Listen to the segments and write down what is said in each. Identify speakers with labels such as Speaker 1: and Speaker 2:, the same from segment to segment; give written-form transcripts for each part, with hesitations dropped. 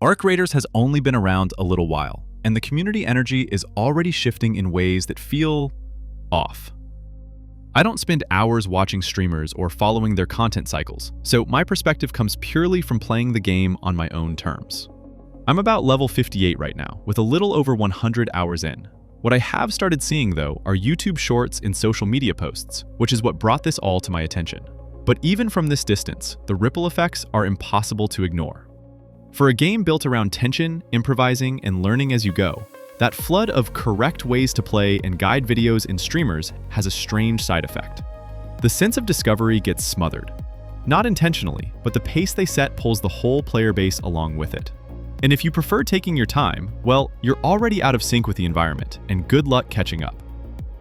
Speaker 1: Arcraiders has only been around a little while, and the community energy is already shifting in ways that feel off. I don't spend hours watching streamers or following their content cycles, so my perspective comes purely from playing the game on my own terms. I'm about level 58 right now, with a little over 100 hours in. What I have started seeing, though, are YouTube Shorts and social media posts, which is what brought this all to my attention. But even from this distance, the ripple effects are impossible to ignore. For a game built around tension, improvising, and learning as you go, that flood of correct ways to play and guide videos in streamers has a strange side effect. The sense of discovery gets smothered. Not intentionally, but the pace they set pulls the whole player base along with it. And if you prefer taking your time, well, you're already out of sync with the environment, and good luck catching up.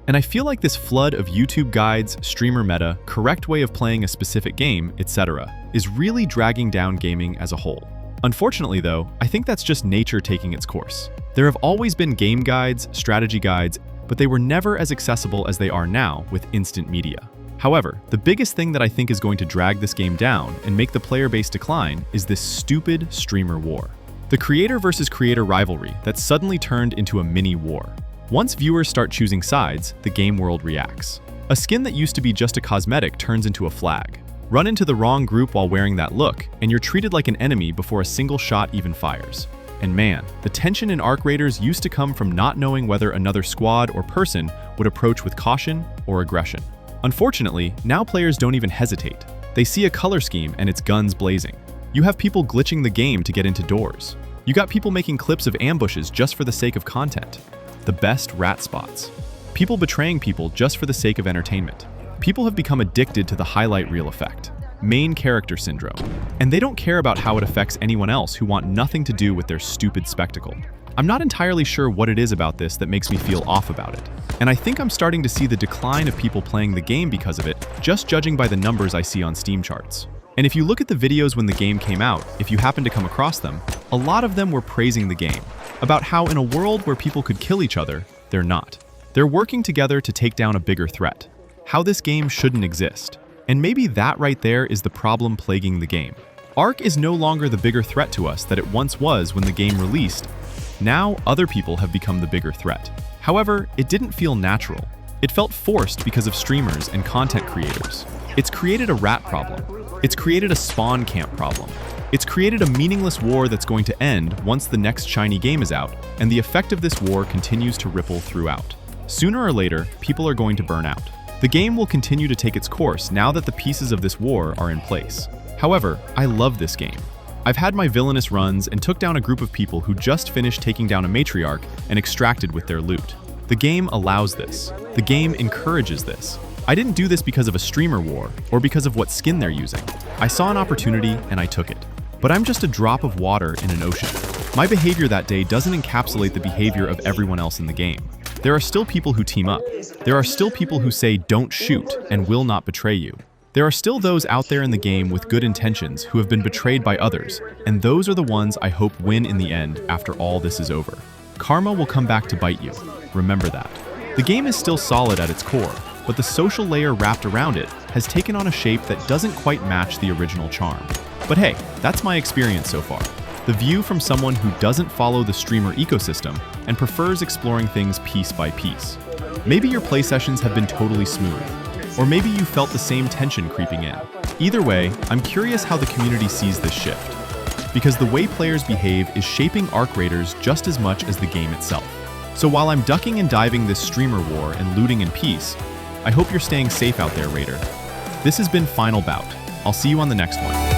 Speaker 1: And I feel like this flood of YouTube guides, streamer meta, correct way of playing a specific game, etc., is really dragging down gaming as a whole. Unfortunately, though, I think that's just nature taking its course. There have always been game guides, strategy guides, but they were never as accessible as they are now with instant media. However, the biggest thing that I think is going to drag this game down and make the player base decline is this stupid streamer war. The creator versus creator rivalry that suddenly turned into a mini war. Once viewers start choosing sides, the game world reacts. A skin that used to be just a cosmetic turns into a flag. Run into the wrong group while wearing that look, and you're treated like an enemy before a single shot even fires. And man, the tension in arcraiders used to come from not knowing whether another squad or person would approach with caution or aggression. Unfortunately, now players don't even hesitate. They see a color scheme and it's guns blazing. You have people glitching the game to get into doors. You got people making clips of ambushes just for the sake of content. The best rat spots. People betraying people just for the sake of entertainment. People have become addicted to the highlight reel effect, main character syndrome, and they don't care about how it affects anyone else who want nothing to do with their stupid spectacle. I'm not entirely sure what it is about this that makes me feel off about it, and I think I'm starting to see the decline of people playing the game because of it, just judging by the numbers I see on Steam charts. And if you look at the videos when the game came out, if you happen to come across them, a lot of them were praising the game, about how in a world where people could kill each other, they're not. They're working together to take down a bigger threat. How this game shouldn't exist. And maybe that right there is the problem plaguing the game. Ark is no longer the bigger threat to us that it once was when the game released. Now, other people have become the bigger threat. However, it didn't feel natural. It felt forced because of streamers and content creators. It's created a rat problem. It's created a spawn camp problem. It's created a meaningless war that's going to end once the next shiny game is out, and the effect of this war continues to ripple throughout. Sooner or later, people are going to burn out. The game will continue to take its course now that the pieces of this war are in place. However, I love this game. I've had my villainous runs and took down a group of people who just finished taking down a matriarch and extracted with their loot. The game allows this. The game encourages this. I didn't do this because of a streamer war or because of what skin they're using. I saw an opportunity and I took it. But I'm just a drop of water in an ocean. My behavior that day doesn't encapsulate the behavior of everyone else in the game. There are still people who team up. There are still people who say don't shoot and will not betray you. There are still those out there in the game with good intentions who have been betrayed by others, and those are the ones I hope win in the end after all this is over. Karma will come back to bite you. Remember that. The game is still solid at its core, but the social layer wrapped around it has taken on a shape that doesn't quite match the original charm. But hey, that's my experience so far. The view from someone who doesn't follow the streamer ecosystem and prefers exploring things piece by piece. Maybe your play sessions have been totally smooth, or maybe you felt the same tension creeping in. Either way, I'm curious how the community sees this shift, because the way players behave is shaping arcraiders just as much as the game itself. So while I'm ducking and diving this streamer war and looting in peace, I hope you're staying safe out there, Raider. This has been Final Bout. I'll see you on the next one.